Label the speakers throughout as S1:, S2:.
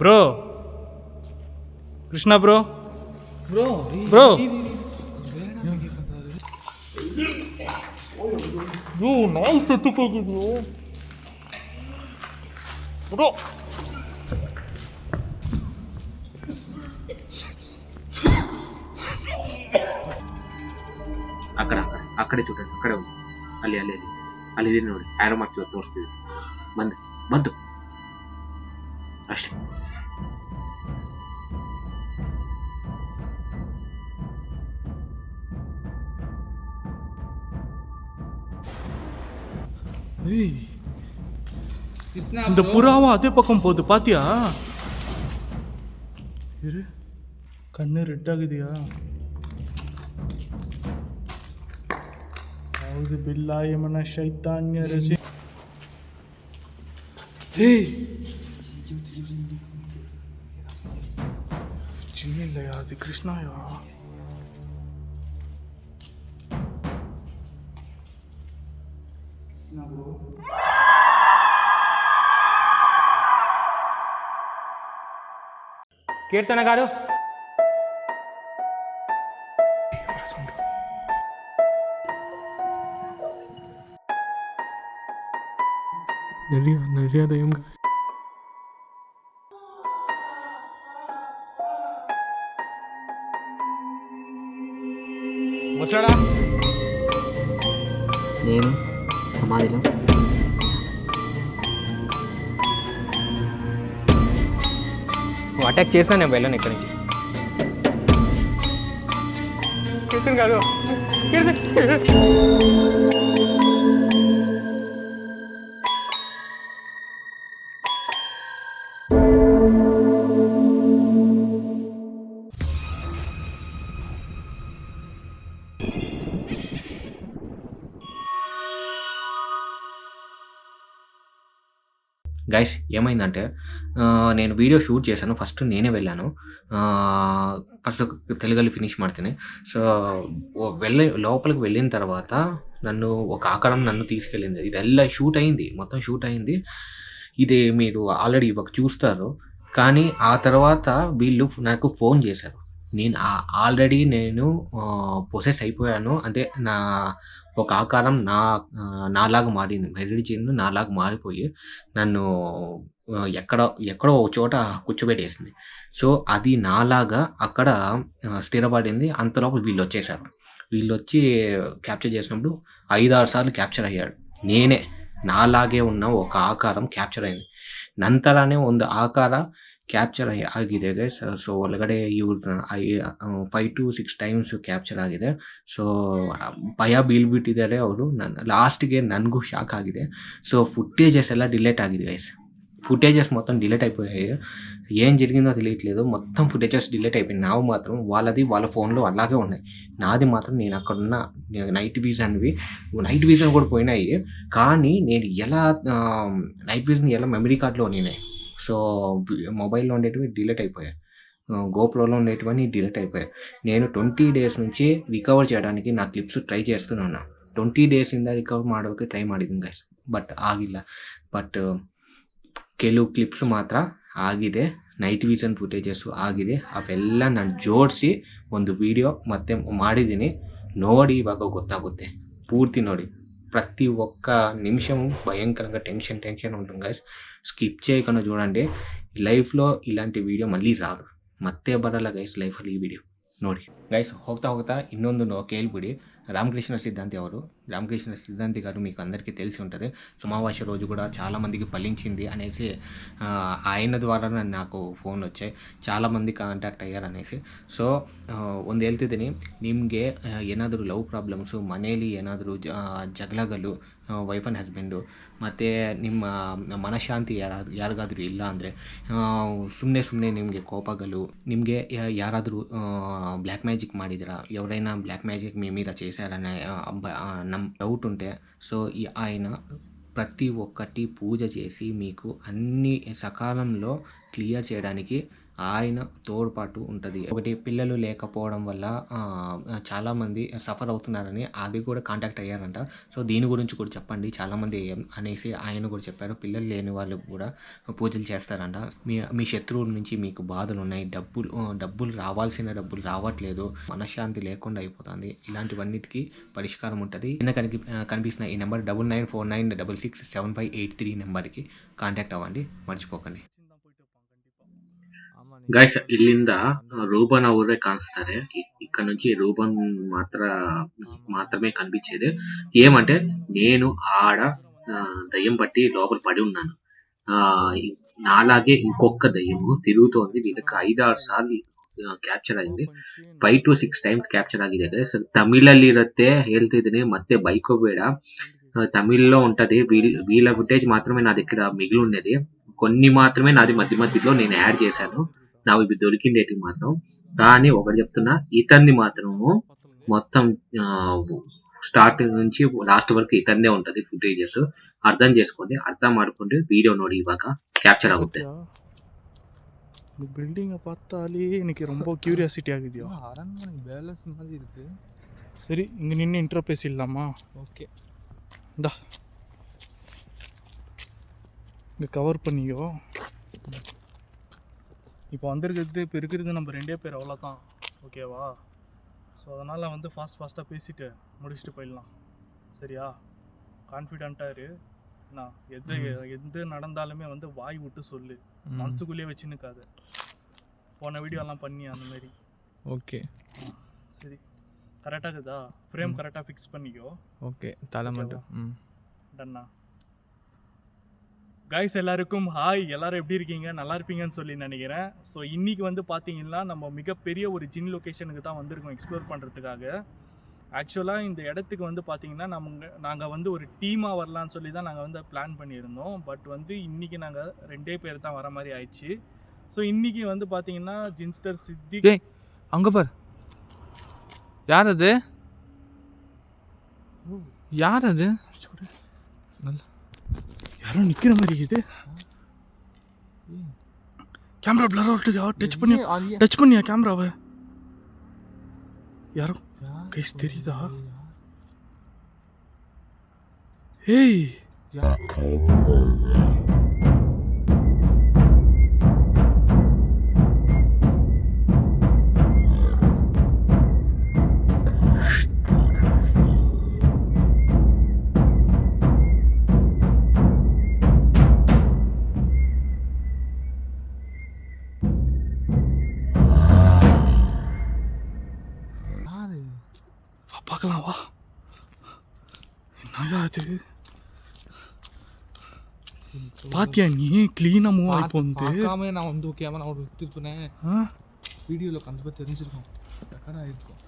S1: Bro Krishna bro bro ನಾಯಿ ಸತ್ತುಕೋಗಿದ್ವು bro
S2: ಅಕ್ಕಡೆ చూడండి ಅಕ್ಕಡೆ ಅಲ್ಲಿ ಅಲ್ಲಿ ಅಲ್ಲಿ ಅಲ್ಲಿ ನೋಡಿ ಆರೋ ಮಾಡ್ತೀವಿ ತೋರಿಸ್ತೀವಿ ಬಂದು ಅಷ್ಟೇ.
S1: இந்த புறாவும் அதே பக்கம் போகுது பாத்தியா? இரு கண்ணு ரெட் ஆகுதியா? அவுது பில்லாஹி மினஷ் ஷைத்தானிர் ரஜீம். ஏய் ஜின் இல்லையா? அது கிருஷ்ணாயா? கிருஷ்ணா ப்ரோ.
S3: కీర్తన గారు
S1: దయ్యం
S3: వచ్చాడా?
S2: నేను సమాధిలో
S3: నువ్వు అటాక్ చేసినా నేను వెళ్ళాను ఇక్కడి నుంచి. కీర్తన్ గారు
S2: గైస్ ఏమైందంటే నేను వీడియో ಶೂಟ್ చేశాను. ಫಸ್ಟ್ నేనే వెళ్ళాను. ఫస్ట్ తెలుగులో ఫినిష్ ಮಾಡ್ತೀನಿ. సో లోపలికి వెళ్ళిన తర్వాత నన్ను ఒక ఆకారం నన్ను తీసుకెళ్ళింది. ఇదెಲ್ಲ షూట్ అయింది, మొత్తం షూట్ అయింది. ఇది మీరు ఆల్రెడీ చూస్తారు. కానీ ఆ తర్వాత వీళ్ళు నాకు ఫోన్ చేశారు. నేను ఆల్రెడీ పొసెస్ అయిపోయాను. అంటే ఒక ఆకారం నాలాగా మారింది. మెర్రీ జిన్ నాలాగా మారిపోయి నన్ను ఎక్కడో ఒక చోట కూర్చోబెట్టేసింది. సో అది నాలాగా అక్కడ స్థిరపడింది. అంతలోపు వీళ్ళొచ్చేసారు. వీళ్ళొచ్చి క్యాప్చర్ చేసినప్పుడు 5-6 సార్లు ಕ್ಯಾಪ್ಚರ್ ಅಯ್ಯಾಡು. నేనే ನಾಲಾಗೆ ఉన్న ఒక ಆಕಾರ ಕ್ಯಾಪ್ಚರ್ ಅయింది. ನಂತರನೇ ಒಂದು ಆಕಾರ ಕ್ಯಾಪ್ಚರ್ ಆಗಿದೆ ಗೈಸ್. ಸೊ ಒಳಗಡೆ ಇವ್ರು 5 to 6 ಟೈಮ್ಸ್ ಕ್ಯಾಪ್ಚರ್ ಆಗಿದೆ. ಸೊ ಭಯ ಬೀಳ್ಬಿಟ್ಟಿದ್ದಾರೆ ಅವರು. ಲಾಸ್ಟ್ಗೆ ನನಗೂ ಶಾಕ್ ಆಗಿದೆ. సో ఫుటేజెస్ ಎಲ್ಲ డిలీట్ ఆಗಿದೆ గైస్. ఫుటేజెస్ మొత్తం డిలీట్ అయిపోయాయి. ఏం జరిగిందో తెలియట్లేదు. మొత్తం ఫుటేజెస్ డిలీట్ అయిపోయింది. నావి మాత్రం వాళ్ళ ఫోన్లో అలాగే ఉన్నాయి. నాది మాత్రం నేను అక్కడున్న నైట్ విజన్ కూడా పోయినాయి. కానీ నేను ఎలా నైట్ విజన్ ఎలా మెమరీ కార్డ్లో ఉన్నాయి. సో మొబైల్లో ఉండేటివి డిలీట్ అయిపోయాయి. గోప్రోలో ఉండేటివన్నీ డిలీట్ అయిపోయాయి. నేను 20 days నుంచి ರಿಕವರ್ చేయడానికి నా ಕ್ಲಿಪ್ಸ್ ಟ್ರೈ చేస్తున్నాను. 20 days ಇಂದ ರಿಕವರ್ ಮಾಡೋಕ್ಕೆ ಟ್ರೈ ಮಾಡಿದ್ದೀನಿ ಗೈಸ್. ಬಟ್ ಆಗಿಲ್ಲ. ಬಟ್ ಕೆಲವು ಕ್ಲಿಪ್ಸ್ ಮಾತ್ರ ಆಗಿದೆ. ನೈಟ್ ವಿಷನ್ ಫುಟೇಜಸ್ ಆಗಿದೆ. ಅವೆಲ್ಲ ನಾನು ಜೋಡಿಸಿ ಒಂದು ವಿಡಿಯೋ ಮತ್ತೆ ಮಾಡಿದ್ದೀನಿ. ನೋಡಿ ಇವಾಗ ಗೊತ್ತಾಗುತ್ತೆ. పూర్తి ನೋಡಿ. ప్రతి ఒక్క నిమిషం భయంకరంగా టెన్షన్ ఉంటుంది గైస్. స్కిప్ చేయకుండా చూడండి. ಲೈಫ್లో ಇಲಾಂಟಿ ವಿಡಿಯೋ ಮళ్ళీ ರಾದು. ಮತ್ತೆ ಬರಲ್ಲ ಗೈಸ್ ಲೈಫಲ್ಲಿ ಈ ವಿಡಿಯೋ ನೋಡಿ. ಗೈಸ್ ಹೋಗ್ತಾ ಇನ್ನೊಂದು ಕೇಳ್ಬಿಡಿ. రామకృష్ణ సిద్ధాంతి గారు మీకు అందరికీ తెలిసి ఉంటుంది. సమావేశ రోజు కూడా చాలామందికి ఫలించింది అనేసి ఆయన ద్వారా నాకు ಫೋನ್ వచ్చాయి. చాలామంది ಕಾಂಟ್ಯಾಕ್ಟ್ ಅಯ್ಯಾರ అనేసి. ಸೊ ಒಂದು ಹೇಳ್ತಿದ್ದೀನಿ, ನಿಮಗೆ ಏನಾದರೂ ಲವ್ ಪ್ರಾಬ್ಲಮ್ಸು, ಮನೆಯಲ್ಲಿ ಏನಾದರೂ ಜಗಳಗಳು, ವೈಫ್ ಆ್ಯಂಡ್ ಹಸ್ಬೆಂಡು, ಮತ್ತು ನಿಮ್ಮ ಮನಃಶಾಂತಿ ಯಾರಿಗಾದರೂ ಇಲ್ಲ ಅಂದರೆ, ಸುಮ್ಮನೆ ನಿಮಗೆ ಕೋಪಗಳು, ನಿಮಗೆ ಯಾರಾದರೂ బ్లాక్ మ్యాజిక్ ಮಾಡಿದಿರಾ, ఎవరైనా బ్లాక్ మ్యాజిక్ మీ మీద చేశారనే డౌట్ ఉంటే, సో ఆయన ప్రతి ఒక్కటి పూజ చేసి మీకు అన్ని సకాలంలో క్లియర్ చేయడానికి ఆయన తోడ్పాటు ఉంటది. ఒకటి పిల్లలు లేకపోవడం వల్ల చాలామంది సఫర్ అవుతున్నారని అది కూడా కాంటాక్ట్ అయ్యారంట. సో, దీని గురించి కూడా చెప్పండి చాలామంది అనేసి ఆయన కూడా చెప్పారు. పిల్లలు లేని వాళ్ళకి కూడా పూజలు చేస్తారంట. మీ శత్రువుల నుంచి మీకు బాధలున్నాయి. డబ్బులు రావాల్సిన డబ్బులు రావట్లేదు. మనశ్శాంతి లేకుండా అయిపోతుంది. ఇలాంటివన్నిటికి పరిష్కారం ఉంటది. కింద కనిపిస్తున్న ఈ నెంబర్ 9949667583 నెంబర్‌కి కాంటాక్ట్ అవ్వండి. మర్చిపోకండి. ಗೈಸ್ ಇಲ್ಲಿಂದ ರೂಬನ್ ಅವರೇ ಕಾಣಿಸ್ತಾರೆ. ఇక్కడ నుంచి రూబన్ మాత్రమే కనిపించేది. ఏమంటే నేను ఆడ దయ్యం పట్టి లోపల పడి ఉన్నాను. నాలాగే ఇంకొక దయ్యము తిరుగుతోంది. వీళ్ళకి 5-6 ಸಾರ್లు ಕ್ಯಾಪ್ಚರ್ ಆಗಿದೆ. 5 to 6 ಟೈಮ್ಸ್ ಕ್ಯಾಪ್ಚರ್ ಆಗಿದೆ. ಸೊ ತಮಿಳಲ್ಲಿರುತ್ತೆ ಹೇಳ್ತಿದ್ದೀನಿ, ಮತ್ತೆ ಬೈಕೋಬೇಡ. తమిళ్లో ఉంటది. వీళ్ళ ఫుటేజ్ మాత్రమే నా దగ్గర మిగిలి ఉన్నది. కొన్ని మాత్రమే నాది మధ్యలో నేను యాడ్ చేశాను. నాకు ఇవి దొరికిండేటి మాత్రం. కానీ ఒకటి చెప్తున్నా, ఇతన్ని మాత్రము మొత్తం స్టార్టింగ్ నుంచి లాస్ట్ వరకు ఇతన్నే ఉంటది ఫుటేజెస్. ಅರ್ಥ చేసుకోండి, ಅರ್ಥ ಮಾಡ್ಕೊಂಡು ವಿಡಿಯೋ ನೋಡಿ. ಇವಾಗ ಕ್ಯಾಪ್ಚರ್ ಆಗುತ್ತೆ.
S1: இந்த பில்டிங்கை பார்த்தாலே எனக்கு ரொம்ப கியூரியாசிட்டி ஆகுதியா.
S3: அரண்மனை பேலன்ஸ் மாதிரி இருக்கு.
S1: சரி, இங்கே நின்று இன்ட்ரோ பேசிடலாமா?
S3: ஓகே,
S1: இந்தா இங்கே கவர் பண்ணிக்கோ. இப்போ வந்திருக்கிறது இப்போ இருக்கிறது நம்ம 2 பேர், அவ்வளோதான். ஓகேவா? ஸோ அதனால் வந்து ஃபாஸ்ட்டாக பேசிட்டு முடிச்சுட்டு போயிடலாம். சரியா? கான்ஃபிடென்ட்டாக இரு. நான் எது நடந்தாலுமே வந்து வாய் விட்டு சொல்லு, மனசுக்குள்ளேயே வச்சுன்னுக்காது. போன வீடியோலாம் பண்ணி அந்த மாதிரி.
S3: ஓகே,
S1: சரி. கரெக்டாக இருக்குதா? ஃப்ரேம் கரெக்டாக ஃபிக்ஸ் பண்ணிக்கோ.
S3: ஓகே, தலை மட்டும்.
S1: டன்னா. கைஸ் எல்லாருக்கும் ஹாய். எல்லோரும் எப்படி இருக்கீங்க? நல்லா இருப்பீங்கன்னு சொல்லி நினைக்கிறேன். ஸோ இன்றைக்கி வந்து பார்த்தீங்கன்னா நம்ம மிகப்பெரிய ஒரு ஜின் லொக்கேஷனுக்கு தான் வந்திருக்கோம் எக்ஸ்ப்ளோர் பண்ணுறதுக்காக. ஆக்சுவலாக இந்த இடத்துக்கு வந்து பார்த்திங்கன்னா நாங்கள் வந்து ஒரு டீமாக வரலான்னு சொல்லி தான் நாங்கள் வந்து பிளான் பண்ணியிருந்தோம். பட் வந்து இன்றைக்கி நாங்கள் 2 பேர் தான் வர மாதிரி ஆயிடுச்சு. ஸோ இன்றைக்கி வந்து பார்த்திங்கன்னா ஜின்ஸ்டர் சித்திக்.
S3: அங்கே பார், யார் அது? யார் அது?
S1: யாரோ நிற்கிற மாதிரி இது. கேமரா பிளர் ஆகிட்டு. டச் பண்ணியா கேமராவை? யாரோ கைஸ் தெரியுதா? ஏய், பார்க்கலாம் வா. என்னடா அது? பாத்தியா நீ க்ளீனாக மூவ் ஆகி போகுது.
S3: பார்க்காம நான் வந்து கேமரா எடுத்துனேன். வீடியோவில் கண்டிப்பாக தெரிஞ்சிருக்கோம். ரெக்கார்ட் ஆகிருக்கும்.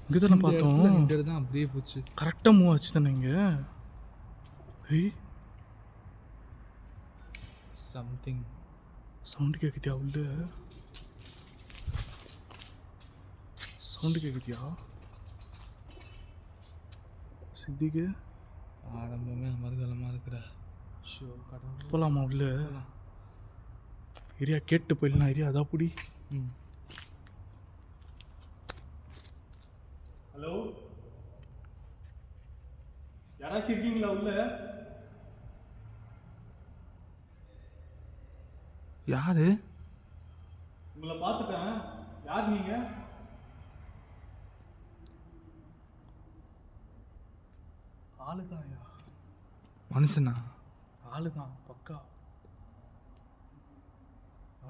S1: இங்கே தானே பார்த்தோம்.
S3: இங்கே தான் அப்படியே போச்சு.
S1: கரெக்டாக மூவ் ஆச்சு தானே இங்கே. ஏய்,
S3: சம்திங்
S1: சவுண்டு கேட்குதியா? உள்ள சவுண்டு கேட்குதியா? சித்திக்கு
S3: ஆரம்பமே மறுதளமாக இருக்கிற ஷோ
S1: போகலாமா? உள்ள ஏரியா கேட்டு போயிடலாம். ஏரியா அதான் புடி. ஹலோ, யாராச்சும் இருக்கீங்களா உள்ள?
S3: யாரு?
S1: உங்களை பார்த்துட்டேன். யார் நீங்க? ஆளுதான்யா.
S3: மனுஷனா?
S1: ஆளுதான் பக்கா.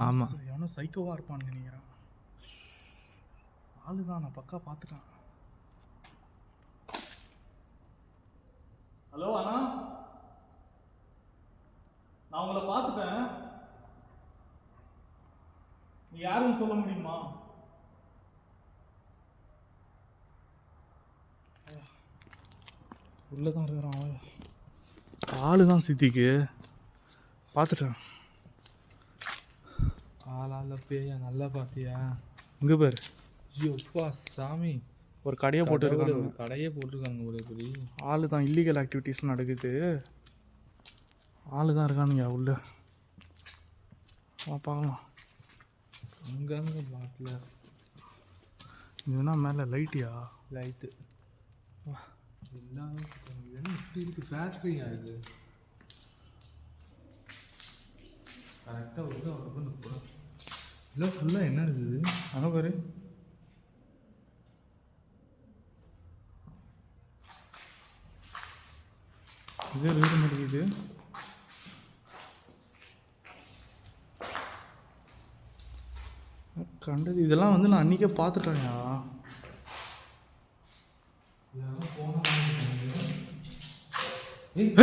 S3: ஆமாம்,
S1: எவனோ சைக்கோவாக இருப்பான்னு நினைக்கிறேன். ஆளுதான், நான் பக்கா பார்த்துட்டேன். ஹலோ அண்ணா, நான் உங்களை பார்த்துட்டேன். நீ யாருன்னு சொல்ல முடியுமா? உள்ளதான் இருக்கிறான். ஆளு தான் சித்திக்கு. பார்த்துட்டேன்.
S3: ஆளால பேயா? நல்லா பார்த்தியா?
S1: இங்கே பேர்
S3: ஐயோப்பா சாமி,
S1: ஒரு கடையை போட்டுருக்காங்க.
S3: ஒரு கடையே போட்டிருக்காங்க. ஒரே பெரிய
S1: ஆளு தான். இல்லீகல் ஆக்டிவிட்டீஸ் நடக்குது. ஆளு தான் இருக்கானுங்க உள்ள. பார்க்கலாம்.
S3: அங்கங்க பாட்டில்
S1: இதுனா மேலே லைட்டியா?
S3: லைட்டு எல்லாம் இப்படி இருக்கு. ஃபேக்ட்ரியா இது? கரெக்டாக வந்து அவர் பண்ண போகிறோம். இல்லை ஃபுல்லாக என்ன இருக்குது
S1: அங்கே பாரு. இதே வீடு முடியுது. கண்டது இதெல்லாம் வந்து நான் அன்றைக்கே பார்த்துட்டேன்யா.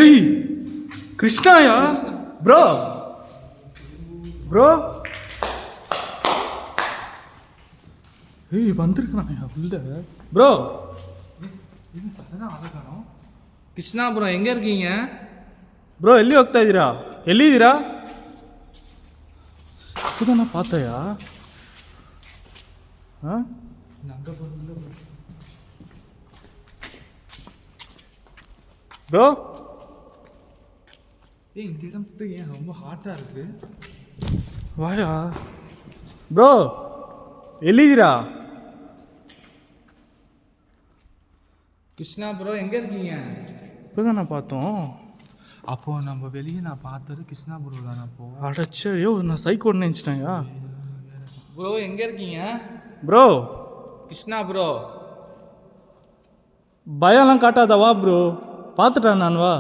S1: ஏய் கிருஷ்ணாயா? ப்ரோ ப்ரோ ஏய் வந்திருக்கிறான்யா உள்ள. ப்ரோ
S3: இது சடனாக அழகானோ. கிருஷ்ணாபுரம் எங்கே இருக்கீங்க?
S1: ಬ್ರೋ ಎಲ್ಲಿ ಹೋಗ್ತಾ ಇದ್ದೀರಾ? ಎಲ್ಲಿದ್ದೀರಾ? இப்போதான் நான் பார்த்தையா?
S3: அங்கே போகிறோம்
S1: ப்ரோ.
S3: ஏய் இந்த இடம் மட்டும் ஏன் ரொம்ப ஹாட்டாக இருக்குது?
S1: வாயா ப்ரோ, எಲ್ಲಿದ್ದೀರಾ?
S3: கிருஷ்ணாபுரம் எங்கே இருக்கீங்க?
S1: இப்போதான் நான் பார்த்தோம்.
S3: அப்போது நம்ம வெளியே நான் பார்த்தது கிருஷ்ணாபுரம் தானே. அப்போது
S1: அடைச்சே ஐயோ நான் சைக்கோன்னு நினச்சிட்டேங்க.
S3: ப்ரோ எங்கே இருக்கீங்க?
S1: ப்ரோ
S3: கிருஷ்ணா ப்ரோ
S1: பயம்லாம் காட்டாத வா ப்ரோ, பார்த்துட்டேன் நான் வா.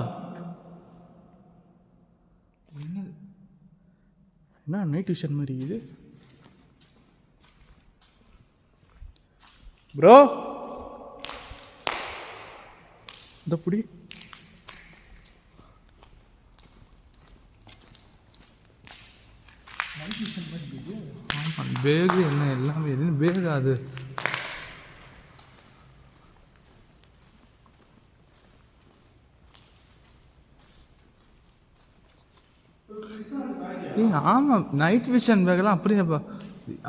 S1: என்ன நைட் விஷன் மாதிரி இது ப்ரோ? இந்த புடி
S3: பேகு என்ன எல்லாமே எதுவும் பேகு அது. ஆமாம் நைட் விஷன் பேக்கெல்லாம் அப்படியே.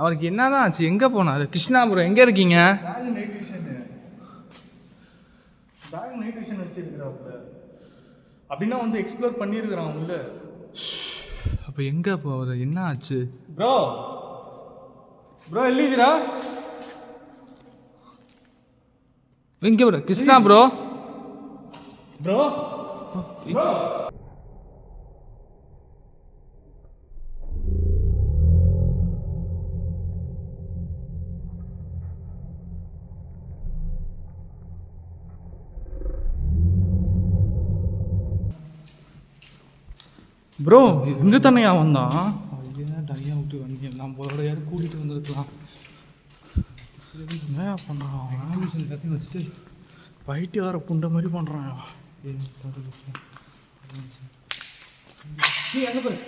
S3: அவருக்கு என்னதான் ஆச்சு? எங்கே போனார்? கிருஷ்ணாபுரம் எங்கே இருக்கீங்க?
S1: Night vision pack night vision வச்சிருக்கிறாப்புல. அப்படின்னா வந்து எக்ஸ்ப்ளோர் பண்ணியிருக்கிறான் உள்ள.
S3: அப்போ எங்கே போகிற? என்ன ஆச்சு?
S1: ப்ரோ ப்ரோ எಲ್ಲಿದ್ದೀರಾ?
S3: எங்கே bro? Krishna bro
S1: bro bro bro இங்கே தானேயா வந்தான்?
S3: ஐயா தனியாக விட்டு வந்தீங்க. நம்மளோட யாரும் கூட்டிகிட்டு வந்திருக்கலாம்.
S1: என்ன பண்ணுறான் அவன்?
S3: டியூஷன் எல்லாத்தையும் வச்சுட்டு
S1: பைட்டு வர புண்டை மாதிரி பண்ணுறான்.
S3: எங்கே போய்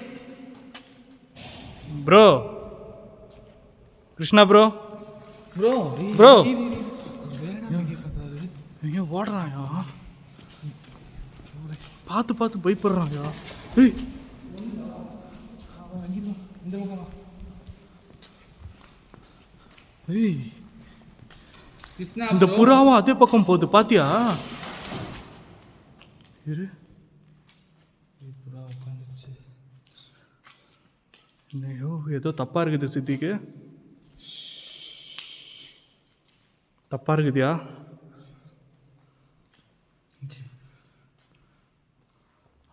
S1: bro Krishna bro
S3: bro
S1: bro
S3: பண்ணுறாரு.
S1: எங்கே ஓடுறான்யா? பார்த்து பார்த்து பயப்படுறான்யா. ஏய்
S3: இந்த பக்கம்
S1: ஏய்
S3: கிருஷ்ணா
S1: இந்த புறாவும் அதே பக்கம் போகுது பாத்தியா? இரு
S3: புறா உட்காந்துச்சு.
S1: ஐயோ ஏதோ தப்பா இருக்குது சித்திக்கு. தப்பா இருக்குதியா?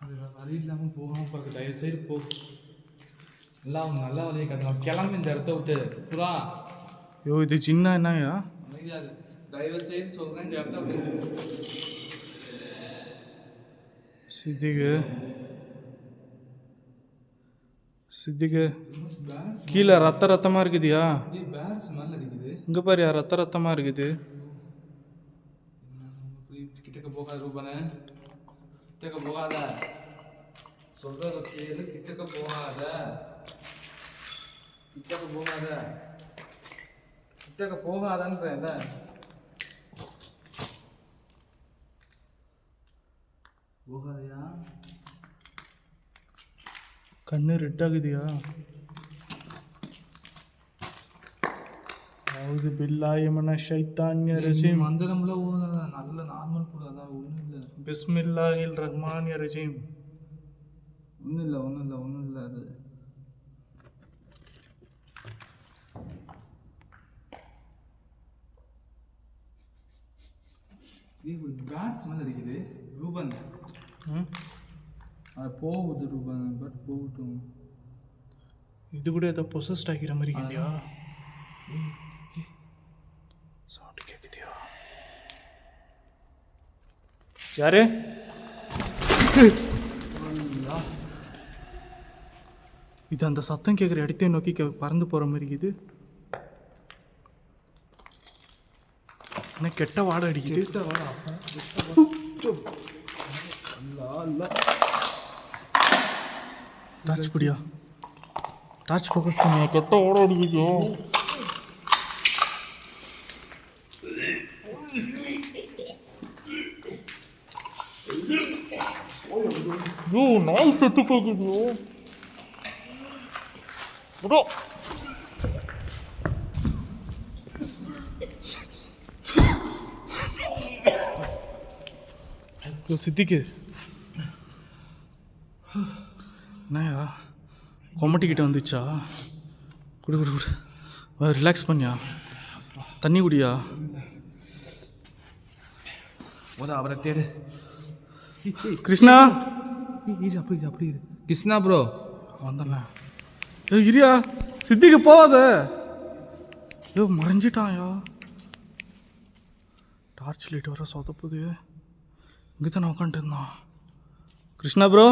S3: அது வழி இல்லாமல் போகாமல் போகிறது. தயவு செய்து போ. நல்லா வழியை கட்டலாம். கிளம்பு இந்த இடத்த விட்டு. புறா
S1: ஐயோ இது சின்ன என்னயா?
S3: அமைதியாது. தயவு செய்து சொல்கிறேன் இந்த இடத்த விட்டு.
S1: சித்திக்கு கீழே ரத்தமா இருக்குதியா?
S3: பேர் ஸ்மெல் அடிக்குது.
S1: இங்க பாரு ரத்தமா இருக்குது.
S3: கிட்டக்க போகாத ரூபனே, கிட்டக்க போகாத. சொல்றத கேளு. கிட்டக்க போகாத. கிட்டக்க போகாதன்றேன்ல. போகாதையா?
S1: கண்ணு ரெட் ஆகுதியா? அவுது பில்லாஹி மினஷ் ஷைத்தானிர் ரஜீம்.
S3: மந்திரம்ல ஓதுனதா நல்ல நார்மல் கூட. அதான் ஒன்றும் இல்லை.
S1: பிஸ்மில்லாஹிர் ரஹ்மானிர் ரஹீம்.
S3: ஒன்றும் இல்லை அது. ஒரு பேட் ஸ்மெல் அடிக்குது ரூபன்.
S1: ம்
S3: அது போகுது ரூபன், பட் போகட்டும்.
S1: இது கூட ஏதோ பொசஸ்ட் ஆகிற மாதிரி இல்லையா? சவுண்ட் கேட்குதியா? யாரு? இது அந்த சத்தம் கேட்குற இடத்தையும் நோக்கி பறந்து போகிற மாதிரி இருக்குது. என்ன கெட்ட வாடை அடிக்குது. டார்ச் குடியா? டார்ச் ஃபோக்கஸ் பண்ணி கெட்ட வாடை அடிக்குது. ஐயோ நாய் செத்து போகுது. ப்ரோ சித்திக்கு என்னயா கொமட்டிக்கிட்ட வந்துச்சா? குடு குடு குடு, ரிலாக்ஸ் பண்ணியா? தண்ணி குடியா?
S3: அவரை தேடு.
S1: கிருஷ்ணா
S3: இது அப்படி இரு கிருஷ்ணா ப்ரோ
S1: வந்தண்ணா. இரியா சித்திக்கு போவாத. ஐயோ மறைஞ்சிட்டான்யா. டார்ச் லைட் வர சொதப்புது. இங்கே தான் உட்காந்துட்டு இருந்தான். கிருஷ்ணா ப்ரோ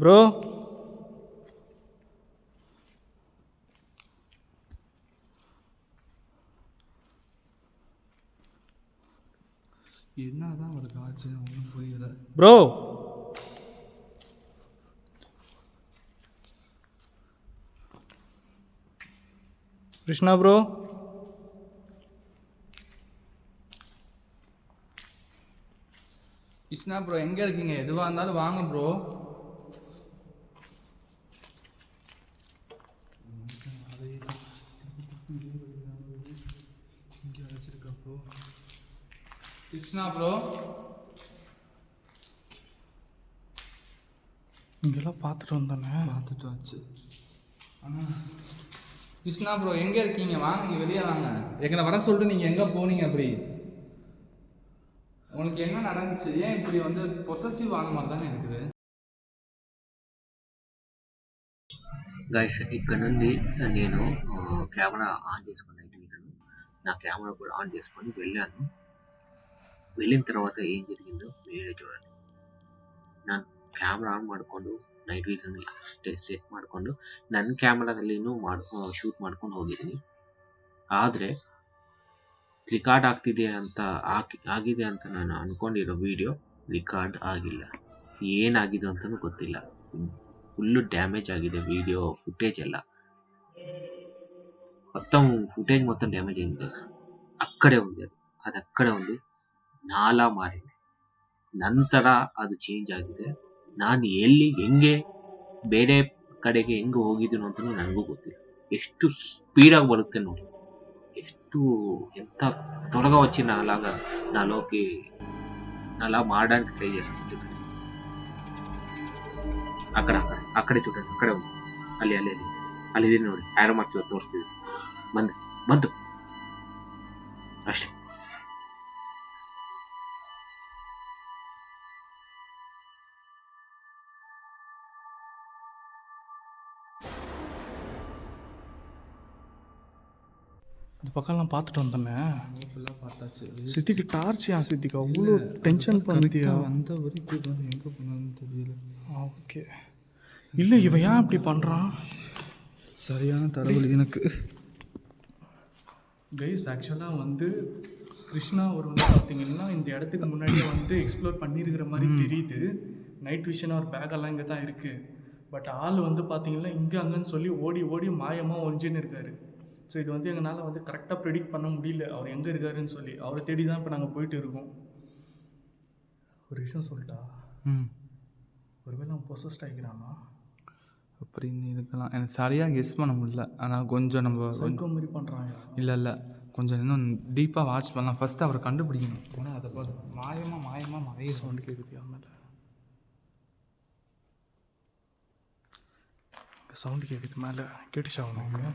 S1: ப்ரோ
S3: என்னதான் ஒரு காட்சி ஒன்றும் புரியல
S1: bro. Krishna bro
S3: Krishna bro எங்கே இருக்கீங்க? எதுவாக இருந்தாலும் வாங்க ப்ரோ. இங்கே அழைச்சிருக்கா ப்ரோ. கிருஷ்ணா ப்ரோ
S1: இங்கெல்லாம் பார்த்துட்டு வந்தானே.
S3: பார்த்துட்டு ஆச்சு. கிருஷ்ணா ப்ரோ எங்கே இருக்கீங்க? வாங்க இங்கே வெளியே வாங்க. எங்களை வர சொல்லிட்டு நீங்கள் எங்கே போனீங்க? அப்படி உங்களுக்கு என்ன நடந்துச்சு? ஏன் இப்படி வந்து பொசசிவ் ஆன மாதிரி தானே இருக்குது?
S2: గైస్ ఇక్కడ నుండి నేను కెమెరా ఆన్ చేసుకుని నా కెమెరా కూడా ఆన్ చేసుకొని వెళ్ళాను. వెళ్ళిన తర్వాత ఏం జరిగిందో మీరే చూడండి. ನಾನು ಕ್ಯಾಮ್ರಾ ಆನ್ ಮಾಡಿಕೊಂಡು ನೈಟ್ ವಿಷನ್ ಸೆಟ್ ಮಾಡಿಕೊಂಡು ನನ್ನ ಕ್ಯಾಮ್ರಾದಲ್ಲಿನೂ ಶೂಟ್ ಮಾಡ್ಕೊಂಡು ಹೋಗಿದ್ದೀನಿ. ಆದರೆ ರಿಕಾರ್ಡ್ ಆಗಿದೆ ಅಂತ ನಾನು ಅಂದ್ಕೊಂಡಿರೋ ವಿಡಿಯೋ ರಿಕಾರ್ಡ್ ಆಗಿಲ್ಲ. ಏನಾಗಿದೆ ಅಂತಲೂ ಗೊತ್ತಿಲ್ಲ. ಫುಲ್ಲು ಡ್ಯಾಮೇಜ್ ಆಗಿದೆ వీడియో ఫుటేజ్ ಎಲ್ಲ. మొత్తం ఫుటేజ్ మొత్తం డ్యామేజ్ అయింది. అక్కడే ఉంది అది అక్కడే ఉంది. ನಾಲಾ ಮಾರಿದೆ. ನಂತರ ಅದು ಚೇಂಜ್ ಆಗಿದೆ. ನಾನು ಎಲ್ಲಿ ಹೆಂಗೆ ಬೇರೆ ಕಡೆಗೆ ಹೆಂಗೆ ಹೋಗಿದ್ದೀನೋ ಅಂತ ನನಗೂ ಗೊತ್ತಿಲ್ಲ. ಎಷ್ಟು స్పీడ్గా బరుకుతే ನೋಡಿ. ಎಷ್ಟು ఎంత త్వరగా వచ్చి నాలోకి అలా మారడానికి ట్రై చేస్తుంది. అక్కడే చూడండి, అక్కడే ఉంది. ಅಲ್ಲಿ ನೋಡಿ ಆರೋ ಮಾರ್ಕ್ ತೋರಿಸ್ತಿದೆ. ಬಂತು ಅಷ್ಟೇ.
S1: இந்த பக்கம்லாம் பார்த்துட்டு வந்தோமே.
S3: ஃபுல்லாக பார்த்தாச்சு.
S1: சித்திக்கு டார்ச் ஏன் சித்திக்கு அவ்வளோ டென்ஷன் பண்ணியா?
S3: அந்த வரைக்கும் எங்கே போனான்னு தெரியல.
S1: ஓகே இல்லை இவன் ஏன் அப்படி பண்ணுறான்?
S3: சரியான தரவல் எனக்கு.
S1: கைஸ் ஆக்சுவலாக வந்து கிருஷ்ணா அவர் வந்து பார்த்தீங்கன்னா இந்த இடத்துக்கு முன்னாடியே வந்து எக்ஸ்ப்ளோர் பண்ணியிருக்கிற மாதிரி தெரியுது. நைட் விஷன் ஒரு பேக்கெல்லாம் இங்கே தான் இருக்குது. பட் ஆள் வந்து பார்த்தீங்கன்னா இங்கே அங்கேன்னு சொல்லி ஓடி ஓடி மாயமாக ஒழிஞ்சுன்னு இருக்கார். ஸோ இது வந்து எங்களால் வந்து கரெக்டாக ப்ரெடிக்ட் பண்ண முடியல அவர் எங்கே இருக்காருன்னு சொல்லி. அவரை தேடி தான் இப்போ நாங்கள் போயிட்டு இருக்கோம். ஒரு விஷயம் சொல்லிட்டா, ஒருவேளை அவன் பொசஸ்ட் ஆகிக்கிறானா
S3: அப்படின்னு இருக்கலாம். எனக்கு சரியாக கெஸ் பண்ண முடியல. ஆனால் கொஞ்சம் நம்ம
S1: சைக்கோ மாதிரி பண்ணுறாங்க.
S3: இல்லை கொஞ்சம் இன்னும் டீப்பாக வாட்ச் பண்ணலாம். ஃபஸ்ட்டு அவரை கண்டுபிடிக்கணும். ஏன்னா அதை பார்த்து மாயமாக மறைய
S1: சவுண்டு கேட்குது. ஆமாம் சவுண்டு கேட்குது மேலே. கேட்டுச்சா அவங்க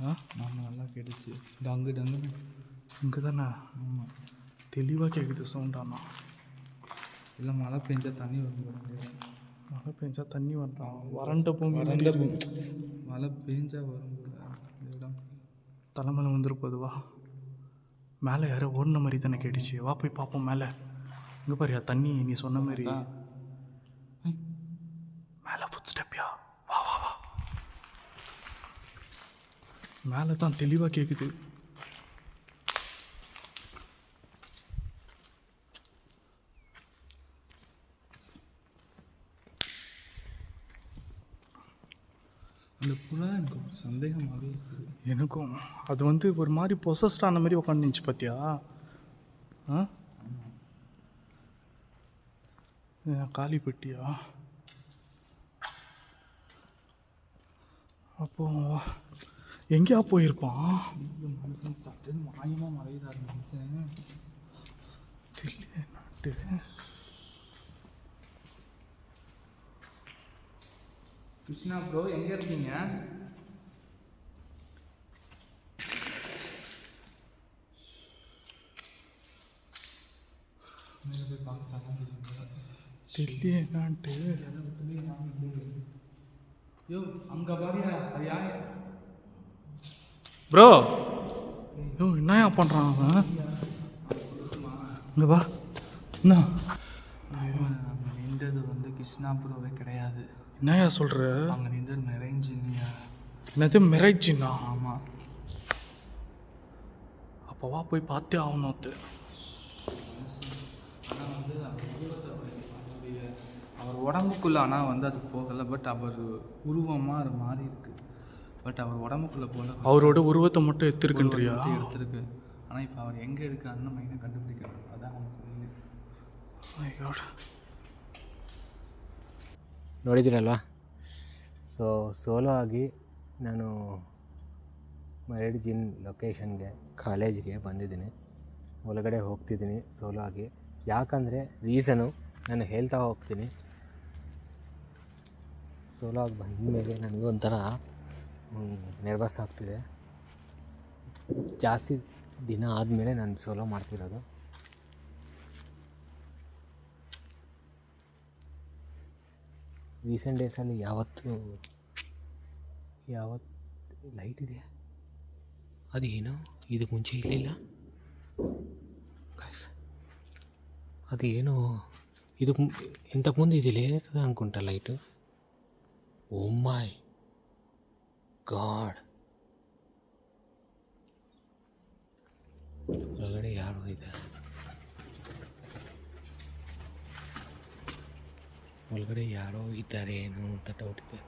S1: ஆ
S3: ஆமாம் நல்லா கேட்டுச்சு. டங்கு டங்குன்னு.
S1: இங்கே தானே
S3: ஆமாம்.
S1: தெளிவாக கேட்குது சவுண்டானா.
S3: இல்லை மழை பெஞ்சா தண்ணி வரும்.
S1: மழை பெஞ்சா தண்ணி வரலாம். வறண்ட பூமி
S3: வறண்ட மழை பெஞ்சா வரும் போல இடம்.
S1: தலைமையில் வந்துருப்போது வா. மேலே யாரோ ஓடின மாதிரி தானே கேட்டுச்சு. வா போய் பார்ப்போம் மேலே. இங்கே பாரியா தண்ணி நீ சொன்ன மாதிரி மேலே ஃபுட் ஸ்டெப்யா. வா வா வா. மேலே தான் தெளிவாக கேட்குது.
S3: அந்த புறா எனக்கு ஒரு சந்தேகமாகவே இருக்குது.
S1: எனக்கும் அது வந்து ஒரு மாதிரி பொசஸ்ட் ஆன மாதிரி உட்காந்துச்சு பார்த்தியா. ஆ காலி பெட்டியா. அப்போ எங்கேயா போயிருப்பான்.
S3: இந்த மனுஷன் தட்டுன்னு மாயமாக மறைகிறாரு மனுஷன்.
S1: தெரியல நாட்டு.
S3: கிருஷ்ணா ப்ரோ எங்கே இருக்கீங்க?
S1: தெரியல நாட்டு.
S3: யோ அங்கே பாரியா அது யார்?
S1: ப்ரோ யோ என்னயா பண்ணுறான் அவன். இங்கே வா. என்ன
S3: அங்கே நின்றது வந்து கிருஷ்ணா ப்ரோவே கிடையாது.
S1: என்னயா சொல்கிற.
S3: அங்கே நின்றது மெரைஞ்சினியா.
S1: என்னது மிராய்ச்சின்னா.
S3: ஆமாம்.
S1: அப்போ வா போய் பார்த்தே ஆகணும். அது
S3: ஆனால் வந்து அவர் உடம்புக்குள்ளே ஆனால் வந்து அது போகலை. பட் அவர் உருவமாக அது மாறி இருக்கு. பட் அவர் உடம்புக்குள்ளே போகல.
S1: அவரோட உருவத்தை மட்டும் எடுத்துருக்குன்றியா.
S3: எடுத்துருக்கு. ஆனால் இப்போ அவர் எங்கே இருக்காருன்னு மெயினாக கண்டுபிடிக்கணும். அதான் நமக்கு
S2: ನೋಡಿದ್ದೀರಲ್ವಾ. ಸೊ ಸೋಲೋ ಆಗಿ ನಾನು ಮರಡಿ ಜಿನ್ ಲೊಕೇಶನ್ಗೆ ಕಾಲೇಜಿಗೆ ಬಂದಿದ್ದೀನಿ. ಒಳಗಡೆ ಹೋಗ್ತಿದ್ದೀನಿ ಸೋಲೋ ಆಗಿ. ಯಾಕಂದರೆ ರೀಸನು ನಾನು ಹೇಳ್ತಾ ಹೋಗ್ತೀನಿ. ಸೋಲೋ ಆಗಿ ಬಂದ ಮೇಲೆ ನನಗೂ ಒಂಥರ ನರ್ವಸ್ ಆಗ್ತಿದೆ. ಜಾಸ್ತಿ ದಿನ ಆದಮೇಲೆ ನಾನು ಸೋಲೋ ಮಾಡ್ತಿರೋದು. ರೀಸೆಂಟ್ ಡೇಸಲ್ಲಿ ಯಾವತ್ತು ಲೈಟ್ ಇದೆಯಾ ಅದೇನು ಇದಕ್ಕೆ ಮುಂಚೆ ಇರಲಿಲ್ಲ. ಅದೇನು ಇದಕ್ಕೆ ಇಂತಕ್ಕೆ ಮುಂದೆ ಇದಿಲ್ಲ ಅನ್ಕೊಂಟ ಲೈಟು. ಓ ಮೈ ಗಾಡ್. ಒಳಗಡೆ ಯಾರು ಇದೆ. ಒಳಗಡೆ ಯಾರೋ ಇದ್ದಾರೆ ಏನೋ ಅಂತ ಡೌಟ್ ಇದೆ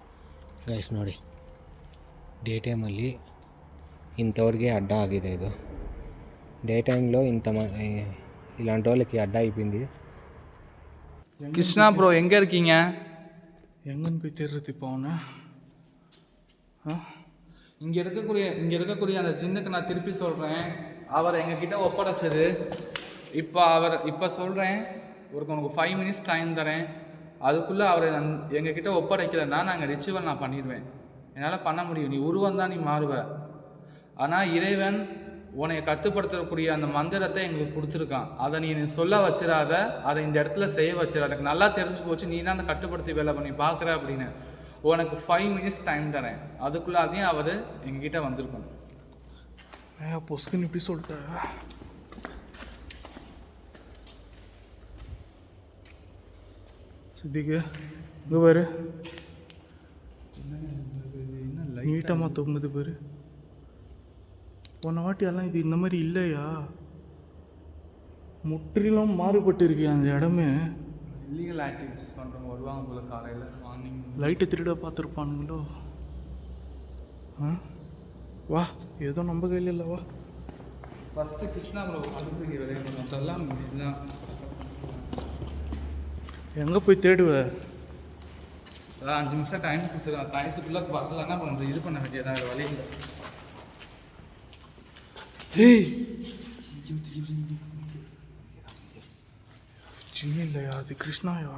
S2: ಗೈಸ್. ನೋಡಿ ಡೇ ಟೈಮಲ್ಲಿ ఇంతవరకే అడ్డ ఆగేది. ఇది డే టైంలో ఇలాంటి వాళ్ళకి అడ్డ అయిపోయింది.
S3: கிருஷ்ணா ப்ரோ எங்கே இருக்கீங்க?
S1: எங்கன்னு போய் தேடுறது இப்போ அவனை.
S3: இங்கே இருக்கக்கூடிய அந்த ஜின்னுக்கு நான் திருப்பி சொல்கிறேன். அவர் எங்ககிட்ட ஒப்படைச்சது. இப்போ சொல்கிறேன், உனக்கு 5 minutes டைம் தரேன். அதுக்குள்ளே அவரை எங்ககிட்ட ஒப்படைக்கலைன்னா நாங்கள் ரிச்சுவல் நான் பண்ணிடுவேன். என்னால் பண்ண முடியும். நீ உருவம் தான் நீ மாறுவ. ஆனால் இறைவன் உன்னை கட்டுப்படுத்தக்கூடிய அந்த மந்திரத்தை எங்களுக்கு கொடுத்துருக்கான். அதை நீ சொல்ல வச்சிடாத, அதை இந்த இடத்துல செய்ய வச்சிடாத. எனக்கு நல்லா தெரிஞ்சு போச்சு நீ தான் அந்த கட்டுப்படுத்தி வேலை பண்ணி பார்க்குற அப்படின்னு. உனக்கு 5 minutes டைம் தரேன். அதுக்குள்ளே அதையும் அவர் எங்ககிட்ட வந்திருக்கணும்.
S1: பொஸ்குன்னு இப்படி சொல்லிட்ட. சித்திக்கு இங்கே பாரு, நீட்டமாக தொங்குது பாரு. போன வாட்டியெல்லாம் இது இந்த மாதிரி இல்லையா? முற்றிலும் மாறுபட்டு இருக்கு அந்த இடமே.
S3: இல்லீகல் ஆக்டிவிட்டிஸ் பண்ணுறவங்க வருவாங்க போல காலையில் மார்னிங்.
S1: லைட்டை திருட பார்த்துருப்பானுங்களோ. வா, ஏதோ நம்ம கையில் இல்லை. வா
S3: ஃபஸ்ட்டு கிருஷ்ணா ப்ரோ கண்டுபிடிக்க வேலையை மற்றெல்லாம் இதுதான்.
S1: எங்கே போய் தேடுவ?
S3: அதான் 5 நிமிஷம் டைம் கொடுத்துருக்கான். டைத்துக்குள்ளே வரலன்னா அப்புறம் இது பண்ண வேண்டியதான், வேறு வழி இல்லை.
S1: ஏய் சின்ன இல்லையா அது? கிருஷ்ணாயா?